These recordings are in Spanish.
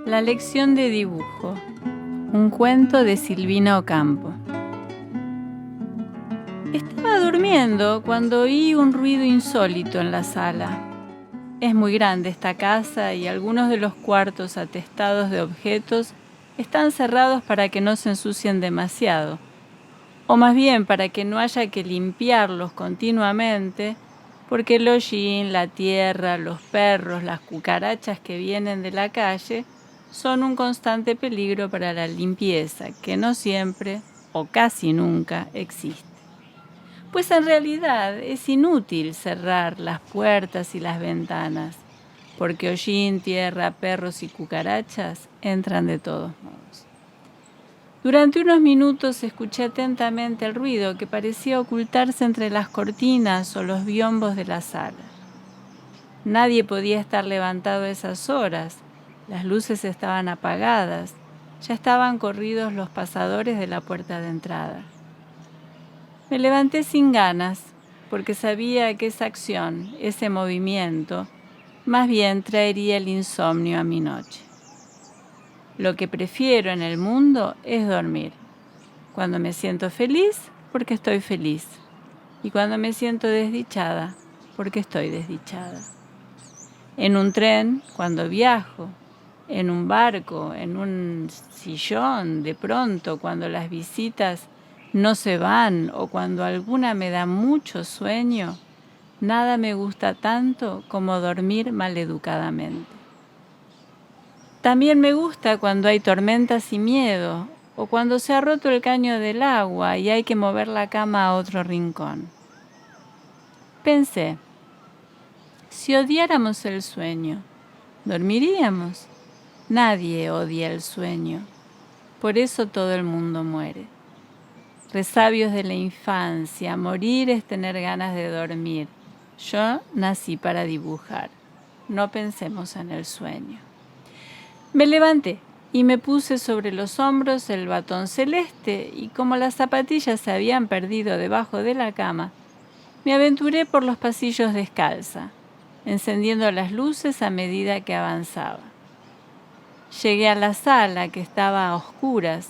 La lección de dibujo. Un cuento de Silvina Ocampo. Estaba durmiendo cuando oí un ruido insólito en la sala. Es muy grande esta casa y algunos de los cuartos atestados de objetos están cerrados para que no se ensucien demasiado, o más bien para que no haya que limpiarlos continuamente, porque el hollín, la tierra, los perros, las cucarachas que vienen de la calle son un constante peligro para la limpieza, que no siempre o casi nunca existe. Pues en realidad es inútil cerrar las puertas y las ventanas, porque hollín, tierra, perros y cucarachas entran de todos modos. Durante unos minutos escuché atentamente el ruido que parecía ocultarse entre las cortinas o los biombos de la sala. Nadie podía estar levantado a esas horas. Las luces estaban apagadas, ya estaban corridos los pasadores de la puerta de entrada. Me levanté sin ganas, porque sabía que esa acción, ese movimiento, más bien traería el insomnio a mi noche. Lo que prefiero en el mundo es dormir. Cuando me siento feliz, porque estoy feliz. Y cuando me siento desdichada, porque estoy desdichada. En un tren, cuando viajo, en un barco, en un sillón, de pronto, cuando las visitas no se van o cuando alguna me da mucho sueño, nada me gusta tanto como dormir maleducadamente. También me gusta cuando hay tormentas y miedo, o cuando se ha roto el caño del agua y hay que mover la cama a otro rincón. Pensé, si odiáramos el sueño, ¿dormiríamos? Nadie odia el sueño, por eso todo el mundo muere. Resabios de la infancia, morir es tener ganas de dormir. Yo nací para dibujar, no pensemos en el sueño. Me levanté y me puse sobre los hombros el batón celeste y como las zapatillas se habían perdido debajo de la cama, me aventuré por los pasillos descalza, encendiendo las luces a medida que avanzaba. Llegué a la sala que estaba a oscuras,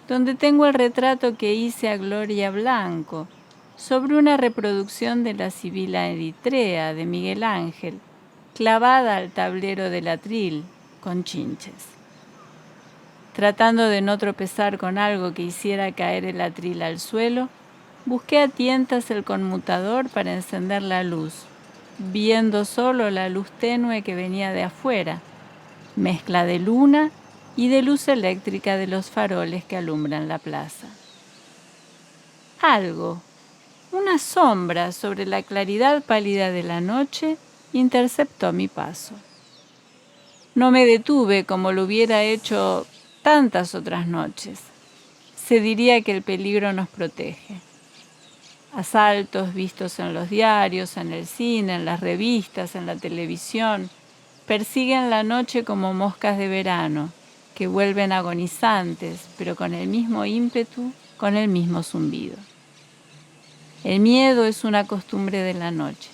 donde tengo el retrato que hice a Gloria Blanco sobre una reproducción de la Sibila Eritrea de Miguel Ángel, clavada al tablero del atril con chinches. Tratando de no tropezar con algo que hiciera caer el atril al suelo, busqué a tientas el conmutador para encender la luz, viendo solo la luz tenue que venía de afuera, mezcla de luna y de luz eléctrica de los faroles que alumbran la plaza. Algo, una sombra sobre la claridad pálida de la noche, interceptó mi paso. No me detuve como lo hubiera hecho tantas otras noches. Se diría que el peligro nos protege. Asaltos vistos en los diarios, en el cine, en las revistas, en la televisión, persiguen la noche como moscas de verano, que vuelven agonizantes, pero con el mismo ímpetu, con el mismo zumbido. El miedo es una costumbre de la noche.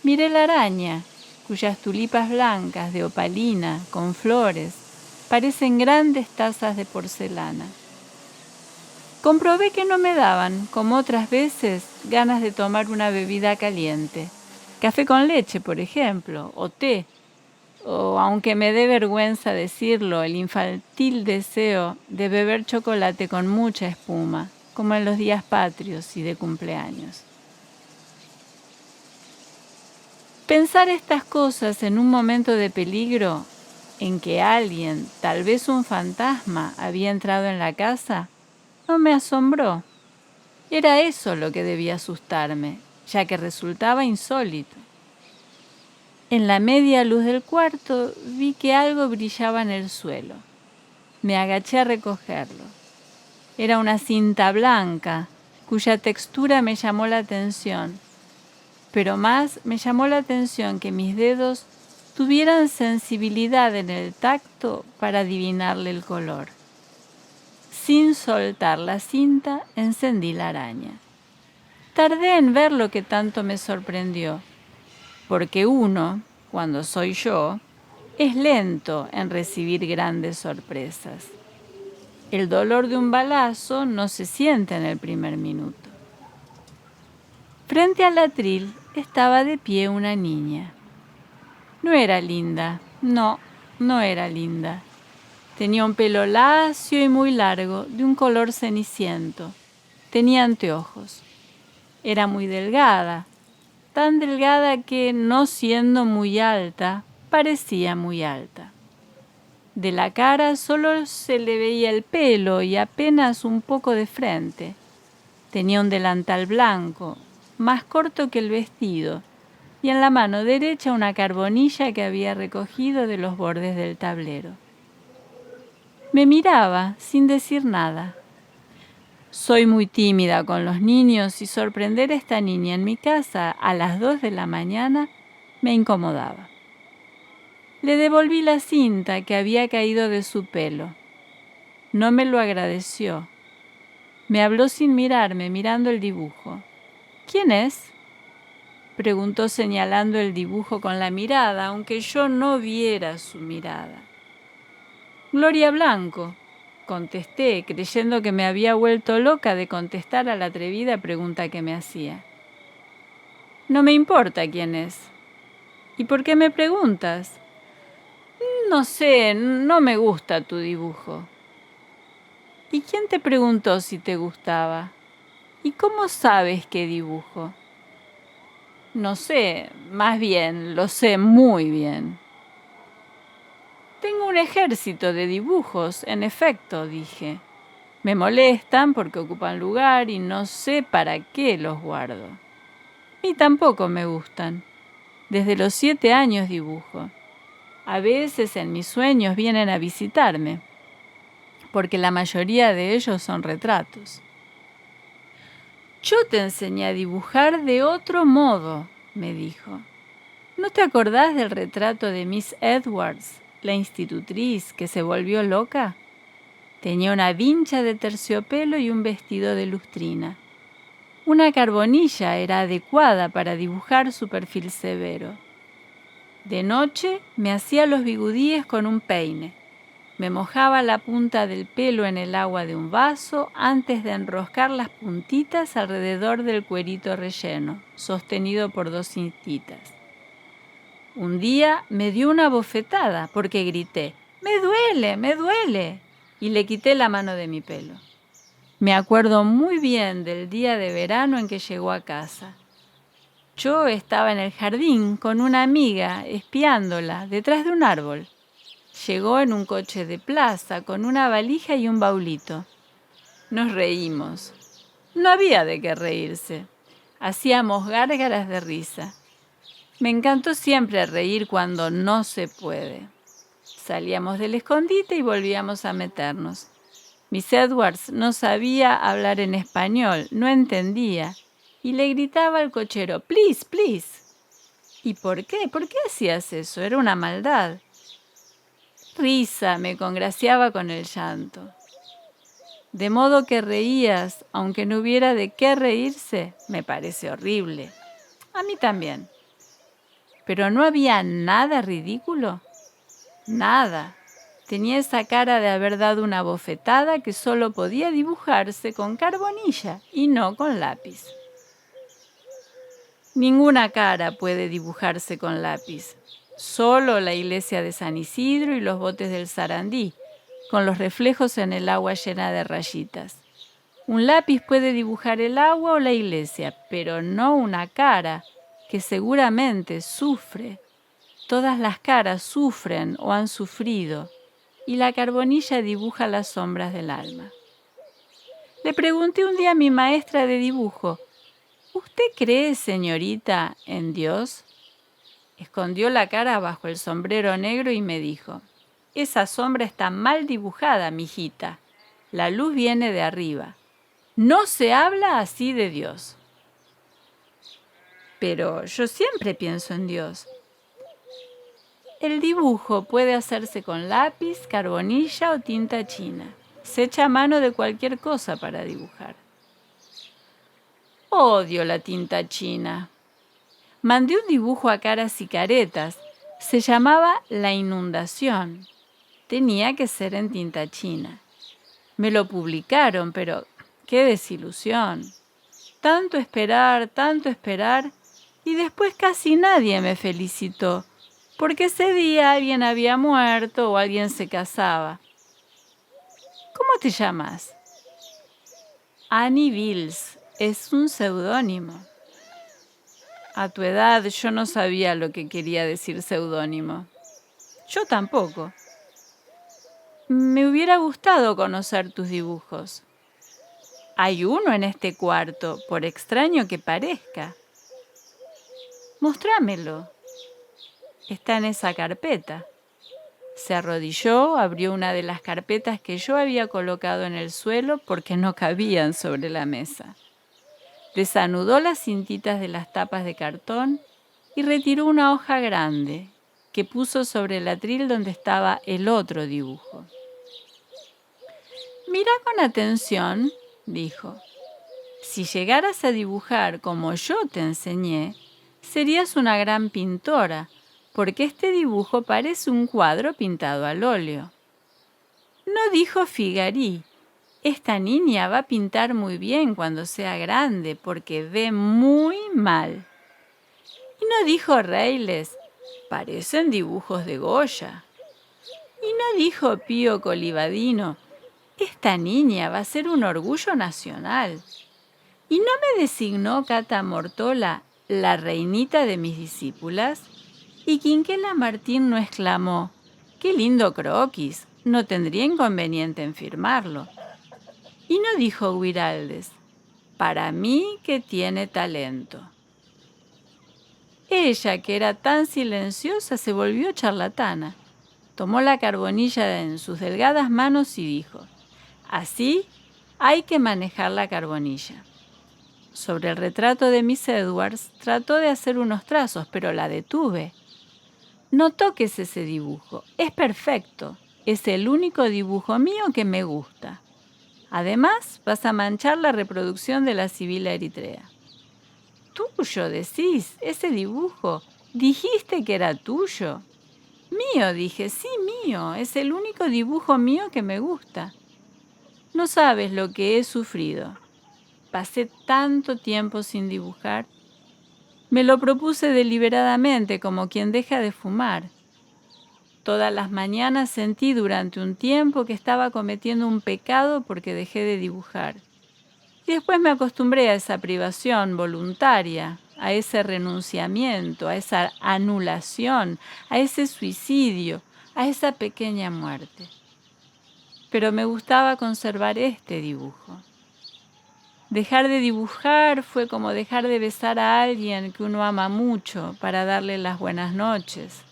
Miré la araña, cuyas tulipas blancas de opalina, con flores, parecen grandes tazas de porcelana. Comprobé que no me daban, como otras veces, ganas de tomar una bebida caliente. Café con leche, por ejemplo, o té, o, aunque me dé vergüenza decirlo, el infantil deseo de beber chocolate con mucha espuma, como en los días patrios y de cumpleaños. Pensar estas cosas en un momento de peligro, en que alguien, tal vez un fantasma, había entrado en la casa, no me asombró. Era eso lo que debía asustarme, ya que resultaba insólito. En la media luz del cuarto vi que algo brillaba en el suelo. Me agaché a recogerlo. Era una cinta blanca, cuya textura me llamó la atención, pero más me llamó la atención que mis dedos tuvieran sensibilidad en el tacto para adivinarle el color. Sin soltar la cinta, encendí la araña. Tardé en ver lo que tanto me sorprendió, porque uno, cuando soy yo, es lento en recibir grandes sorpresas. El dolor de un balazo no se siente en el primer minuto. Frente al atril estaba de pie una niña. No era linda, no era linda. Tenía un pelo lacio y muy largo, de un color ceniciento. Tenía anteojos. Era muy delgada, tan delgada que, no siendo muy alta, parecía muy alta. De la cara solo se le veía el pelo y apenas un poco de frente. Tenía un delantal blanco, más corto que el vestido, y en la mano derecha una carbonilla que había recogido de los bordes del tablero. Me miraba sin decir nada. Soy muy tímida con los niños y sorprender a esta niña en mi casa a las 2 de la mañana me incomodaba. Le devolví la cinta que había caído de su pelo. No me lo agradeció. Me habló sin mirarme, mirando el dibujo. ¿Quién es?, preguntó señalando el dibujo con la mirada, aunque yo no viera su mirada. Gloria Blanco, contesté, creyendo que me había vuelto loca de contestar a la atrevida pregunta que me hacía. No me importa quién es. ¿Y por qué me preguntas? No sé, no me gusta tu dibujo. ¿Y quién te preguntó si te gustaba? ¿Y cómo sabes qué dibujo? No sé, más bien, lo sé muy bien. Tengo un ejército de dibujos, en efecto, dije. Me molestan porque ocupan lugar y no sé para qué los guardo. A mí tampoco me gustan. Desde los 7 años dibujo. A veces en mis sueños vienen a visitarme, porque la mayoría de ellos son retratos. Yo te enseñé a dibujar de otro modo, me dijo. ¿No te acordás del retrato de Miss Edwards, la institutriz que se volvió loca? Tenía una vincha de terciopelo y un vestido de lustrina. Una carbonilla era adecuada para dibujar su perfil severo. De noche me hacía los bigudíes con un peine. Me mojaba la punta del pelo en el agua de un vaso antes de enroscar las puntitas alrededor del cuerito relleno, sostenido por 2 cintitas. Un día me dio una bofetada porque grité, ¡me duele, me duele!, y le quité la mano de mi pelo. Me acuerdo muy bien del día de verano en que llegó a casa. Yo estaba en el jardín con una amiga espiándola detrás de un árbol. Llegó en un coche de plaza con una valija y un baulito. Nos reímos. No había de qué reírse. Hacíamos gárgaras de risa. Me encantó siempre reír cuando no se puede. Salíamos del escondite y volvíamos a meternos. Miss Edwards no sabía hablar en español, no entendía, y le gritaba al cochero, «Please, please». ¿Y por qué? ¿Por qué hacías eso? Era una maldad. Risa, me congraciaba con el llanto. De modo que reías, aunque no hubiera de qué reírse, me parece horrible. A mí también. Pero no había nada ridículo. Nada. Tenía esa cara de haber dado una bofetada que solo podía dibujarse con carbonilla y no con lápiz. Ninguna cara puede dibujarse con lápiz. Solo la iglesia de San Isidro y los botes del Sarandí, con los reflejos en el agua llena de rayitas. Un lápiz puede dibujar el agua o la iglesia, pero no una cara, que seguramente sufre. Todas las caras sufren o han sufrido, y la carbonilla dibuja las sombras del alma. Le pregunté un día a mi maestra de dibujo, ¿usted cree, señorita, en Dios? Escondió la cara bajo el sombrero negro y me dijo, esa sombra está mal dibujada, mijita. La luz viene de arriba. No se habla así de Dios. Pero yo siempre pienso en Dios. El dibujo puede hacerse con lápiz, carbonilla o tinta china. Se echa a mano de cualquier cosa para dibujar. Odio la tinta china. Mandé un dibujo a caras y caretas. Se llamaba La inundación. Tenía que ser en tinta china. Me lo publicaron, pero qué desilusión. Tanto esperar, y después casi nadie me felicitó, porque ese día alguien había muerto o alguien se casaba. ¿Cómo te llamas? Annie Wills. Es un seudónimo. A tu edad yo no sabía lo que quería decir seudónimo. Yo tampoco. Me hubiera gustado conocer tus dibujos. Hay uno en este cuarto, por extraño que parezca. Mostrámelo. Está en esa carpeta. Se arrodilló, abrió una de las carpetas que yo había colocado en el suelo porque no cabían sobre la mesa. Desanudó las cintitas de las tapas de cartón y retiró una hoja grande que puso sobre el atril donde estaba el otro dibujo. Mira con atención, dijo. Si llegaras a dibujar como yo te enseñé, serías una gran pintora, porque este dibujo parece un cuadro pintado al óleo. No dijo Figari, esta niña va a pintar muy bien cuando sea grande, porque ve muy mal. Y no dijo Reyles, parecen dibujos de Goya. Y no dijo Pío Colivadino, esta niña va a ser un orgullo nacional. ¿Y no me designó Cata Mortola la reinita de mis discípulas? Y Quinquela Martín no exclamó, ¡qué lindo croquis! No tendría inconveniente en firmarlo. Y no dijo Guiraldes, para mí que tiene talento. Ella, que era tan silenciosa, se volvió charlatana. Tomó la carbonilla en sus delgadas manos y dijo, así hay que manejar la carbonilla. Sobre el retrato de Miss Edwards trató de hacer unos trazos, pero la detuve. No toques ese dibujo, es perfecto, es el único dibujo mío que me gusta. Además, vas a manchar la reproducción de la Sibila Eritrea. Tuyo, decís, ese dibujo, dijiste que era tuyo. Mío, dije, sí, mío, es el único dibujo mío que me gusta. No sabes lo que he sufrido. Pasé tanto tiempo sin dibujar. Me lo propuse deliberadamente, como quien deja de fumar. Todas las mañanas sentí durante un tiempo que estaba cometiendo un pecado porque dejé de dibujar. Y después me acostumbré a esa privación voluntaria, a ese renunciamiento, a esa anulación, a ese suicidio, a esa pequeña muerte. Pero me gustaba conservar este dibujo. Dejar de dibujar fue como dejar de besar a alguien que uno ama mucho para darle las buenas noches.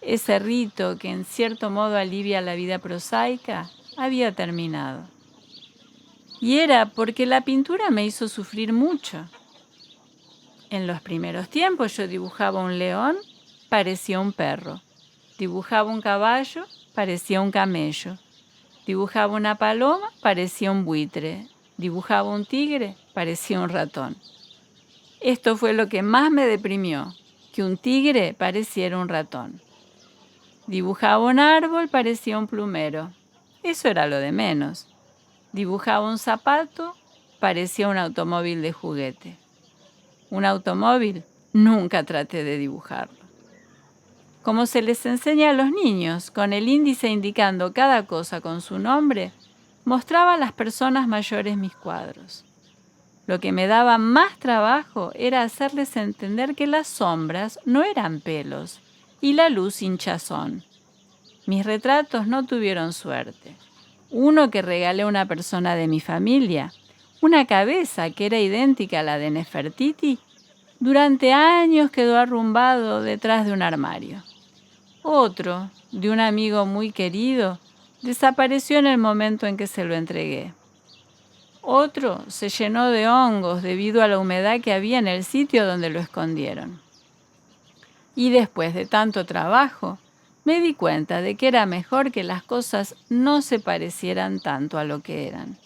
Ese rito que en cierto modo alivia la vida prosaica había terminado. Y era porque la pintura me hizo sufrir mucho. En los primeros tiempos yo dibujaba un león, parecía un perro. Dibujaba un caballo, parecía un camello. Dibujaba una paloma, parecía un buitre. Dibujaba un tigre, parecía un ratón. Esto fue lo que más me deprimió, que un tigre pareciera un ratón. Dibujaba un árbol, parecía un plumero. Eso era lo de menos. Dibujaba un zapato, parecía un automóvil de juguete. Un automóvil, nunca traté de dibujarlo. Como se les enseña a los niños, con el índice indicando cada cosa con su nombre, mostraba a las personas mayores mis cuadros. Lo que me daba más trabajo era hacerles entender que las sombras no eran pelos y la luz hinchazón. Mis retratos no tuvieron suerte. Uno que regalé a una persona de mi familia, una cabeza que era idéntica a la de Nefertiti, durante años quedó arrumbado detrás de un armario. Otro, de un amigo muy querido, desapareció en el momento en que se lo entregué. Otro se llenó de hongos debido a la humedad que había en el sitio donde lo escondieron. Y después de tanto trabajo, me di cuenta de que era mejor que las cosas no se parecieran tanto a lo que eran.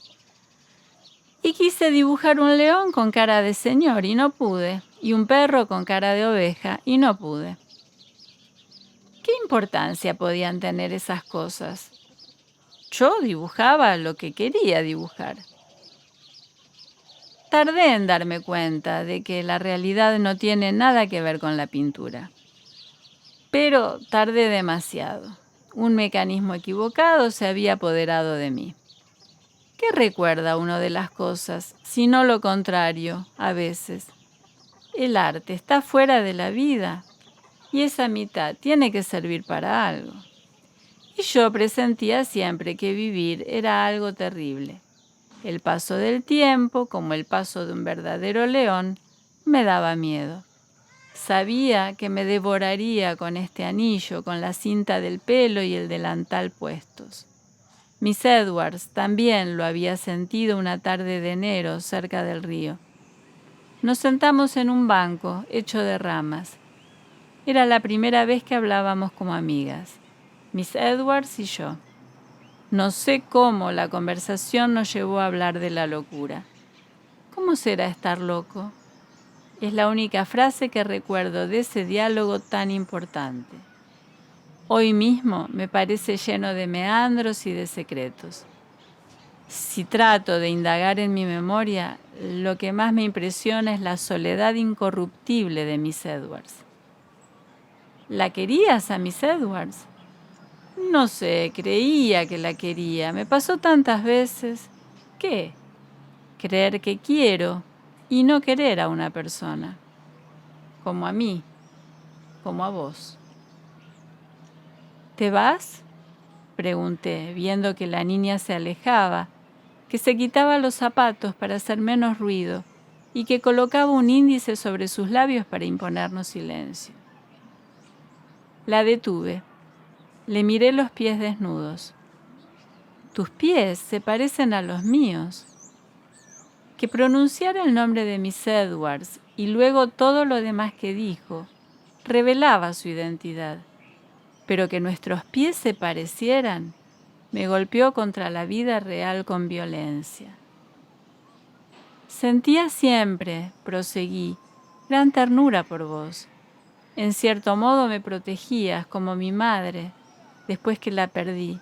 Y quise dibujar un león con cara de señor y no pude, y un perro con cara de oveja y no pude. ¿Qué importancia podían tener esas cosas? Yo dibujaba lo que quería dibujar. Tardé en darme cuenta de que la realidad no tiene nada que ver con la pintura. Pero tardé demasiado. Un mecanismo equivocado se había apoderado de mí. ¿Qué recuerda uno de las cosas, sino lo contrario, a veces? El arte está fuera de la vida y esa mitad tiene que servir para algo. Y yo presentía siempre que vivir era algo terrible. El paso del tiempo, como el paso de un verdadero león, me daba miedo. Sabía que me devoraría con este anillo, con la cinta del pelo y el delantal puestos. Miss Edwards también lo había sentido una tarde de enero cerca del río. Nos sentamos en un banco hecho de ramas. Era la primera vez que hablábamos como amigas, Miss Edwards y yo. No sé cómo la conversación nos llevó a hablar de la locura. ¿Cómo será estar loco? Es la única frase que recuerdo de ese diálogo tan importante. Hoy mismo me parece lleno de meandros y de secretos. Si trato de indagar en mi memoria, lo que más me impresiona es la soledad incorruptible de Miss Edwards. ¿La querías a Miss Edwards? No sé, creía que la quería. Me pasó tantas veces. ¿Qué? Creer que quiero y no querer a una persona. Como a mí, como a vos. ¿Te vas?, pregunté, viendo que la niña se alejaba, que se quitaba los zapatos para hacer menos ruido y que colocaba un índice sobre sus labios para imponernos silencio. La detuve. Le miré los pies desnudos. Tus pies se parecen a los míos. Que pronunciara el nombre de Miss Edwards y luego todo lo demás que dijo revelaba su identidad, pero que nuestros pies se parecieran me golpeó contra la vida real con violencia. Sentía siempre, proseguí, gran ternura por vos. En cierto modo me protegías como mi madre después que la perdí,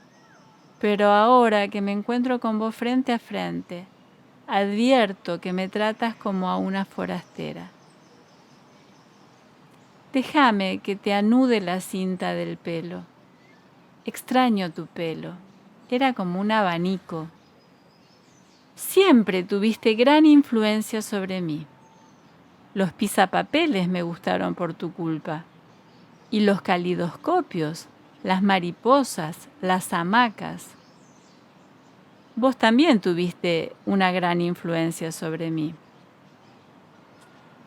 pero ahora que me encuentro con vos frente a frente, advierto que me tratas como a una forastera. Déjame que te anude la cinta del pelo. Extraño tu pelo. Era como un abanico. Siempre tuviste gran influencia sobre mí. Los pisapapeles me gustaron por tu culpa. Y los calidoscopios, las mariposas, las hamacas. Vos también tuviste una gran influencia sobre mí.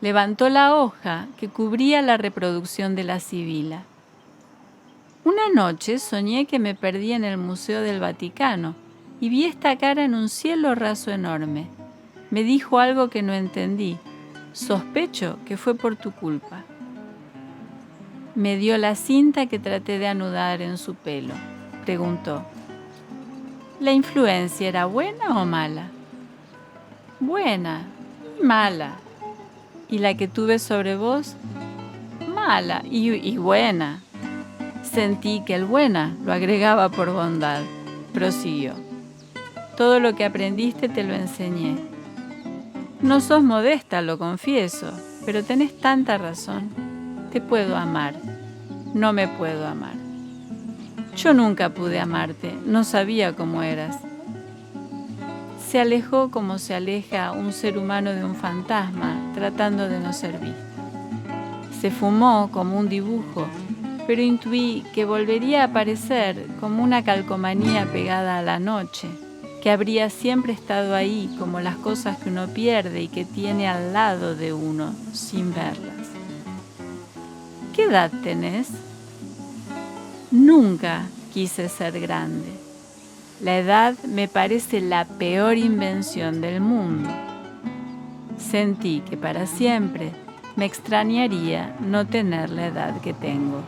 Levantó la hoja que cubría la reproducción de la Sibila. Una noche soñé que me perdí en el Museo del Vaticano y vi esta cara en un cielo raso enorme. Me dijo algo que no entendí. Sospecho que fue por tu culpa. Me dio la cinta que traté de anudar en su pelo. Preguntó. ¿La influencia era buena o mala? Buena y mala. ¿Y la que tuve sobre vos? Mala y buena. Sentí que el buena lo agregaba por bondad. Prosiguió. Todo lo que aprendiste te lo enseñé. No sos modesta, lo confieso, pero tenés tanta razón. Te puedo amar. No me puedo amar. Yo nunca pude amarte, no sabía cómo eras. Se alejó como se aleja un ser humano de un fantasma, tratando de no ser visto. Se fumó como un dibujo, pero intuí que volvería a aparecer como una calcomanía pegada a la noche, que habría siempre estado ahí como las cosas que uno pierde y que tiene al lado de uno sin verlas. ¿Qué edad tenés? Nunca quise ser grande. La edad me parece la peor invención del mundo. Sentí que para siempre me extrañaría no tener la edad que tengo.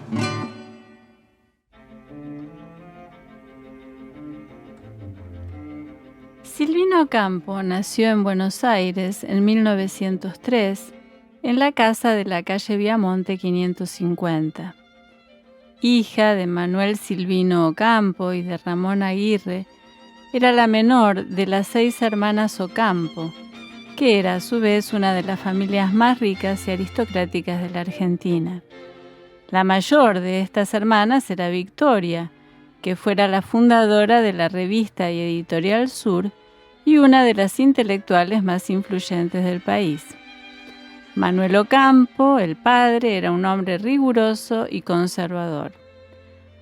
Silvino Campo nació en Buenos Aires en 1903, en la casa de la calle Viamonte 550. hija de Manuel Silvino Ocampo y de Ramón Aguirre, era la menor de las 6 hermanas Ocampo, que era a su vez una de las familias más ricas y aristocráticas de la Argentina. La mayor de estas hermanas era Victoria, que fuera la fundadora de la revista y editorial Sur y una de las intelectuales más influyentes del país. Manuel Ocampo, el padre, era un hombre riguroso y conservador.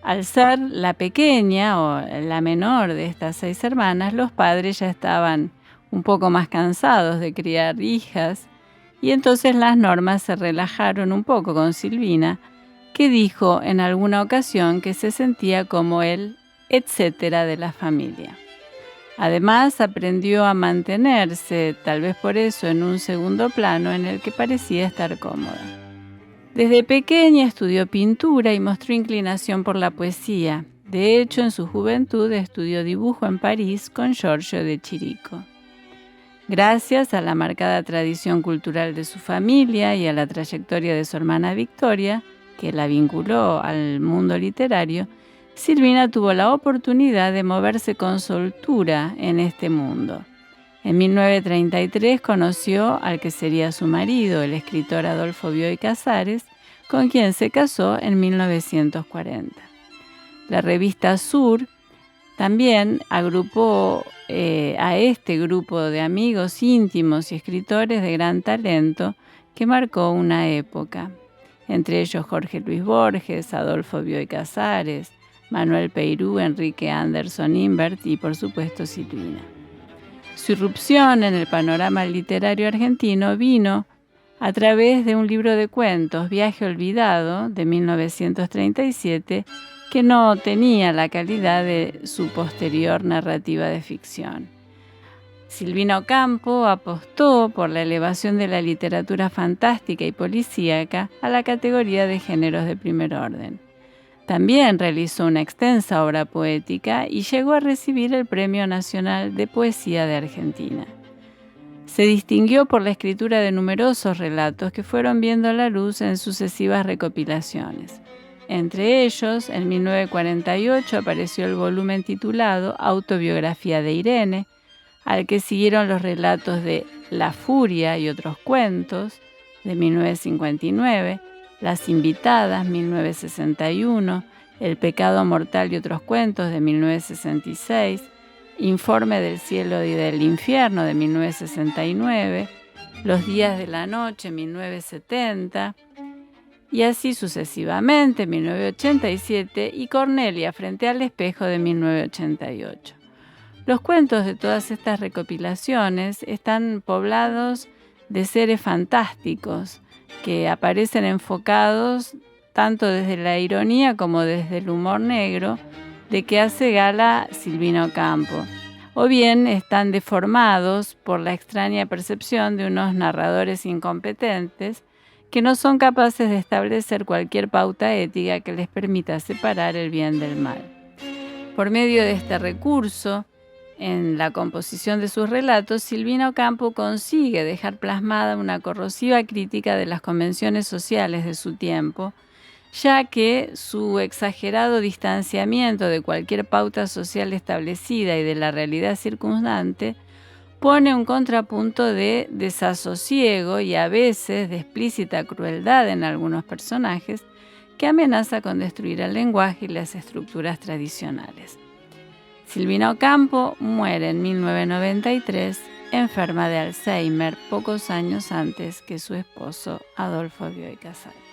Al ser la pequeña o la menor de estas 6 hermanas, los padres ya estaban un poco más cansados de criar hijas y entonces las normas se relajaron un poco con Silvina, que dijo en alguna ocasión que se sentía como el etcétera de la familia. Además, aprendió a mantenerse, tal vez por eso, en un segundo plano en el que parecía estar cómoda. Desde pequeña estudió pintura y mostró inclinación por la poesía. De hecho, en su juventud estudió dibujo en París con Giorgio de Chirico. Gracias a la marcada tradición cultural de su familia y a la trayectoria de su hermana Victoria, que la vinculó al mundo literario, Silvina tuvo la oportunidad de moverse con soltura en este mundo. En 1933 conoció al que sería su marido, el escritor Adolfo Bioy Casares, con quien se casó en 1940. La revista Sur también agrupó a este grupo de amigos íntimos y escritores de gran talento que marcó una época. Entre ellos Jorge Luis Borges, Adolfo Bioy Casares, Manuel Peirú, Enrique Anderson Imbert y, por supuesto, Silvina. Su irrupción en el panorama literario argentino vino a través de un libro de cuentos, Viaje Olvidado, de 1937, que no tenía la calidad de su posterior narrativa de ficción. Silvina Ocampo apostó por la elevación de la literatura fantástica y policíaca a la categoría de géneros de primer orden. También realizó una extensa obra poética y llegó a recibir el Premio Nacional de Poesía de Argentina. Se distinguió por la escritura de numerosos relatos que fueron viendo la luz en sucesivas recopilaciones. Entre ellos, en 1948 apareció el volumen titulado Autobiografía de Irene, al que siguieron los relatos de La Furia y otros cuentos, de 1959, Las Invitadas, 1961, El Pecado Mortal y otros cuentos, de 1966, Informe del Cielo y del Infierno, de 1969, Los Días de la Noche, 1970, y así sucesivamente, 1987, y Cornelia frente al espejo, de 1988. Los cuentos de todas estas recopilaciones están poblados de seres fantásticos que aparecen enfocados tanto desde la ironía como desde el humor negro de que hace gala Silvina Ocampo, o bien están deformados por la extraña percepción de unos narradores incompetentes que no son capaces de establecer cualquier pauta ética que les permita separar el bien del mal. Por medio de este recurso, en la composición de sus relatos, Silvina Ocampo consigue dejar plasmada una corrosiva crítica de las convenciones sociales de su tiempo, ya que su exagerado distanciamiento de cualquier pauta social establecida y de la realidad circundante pone un contrapunto de desasosiego y a veces de explícita crueldad en algunos personajes que amenaza con destruir el lenguaje y las estructuras tradicionales. Silvina Ocampo muere en 1993, enferma de Alzheimer, pocos años antes que su esposo Adolfo Bioy Casares.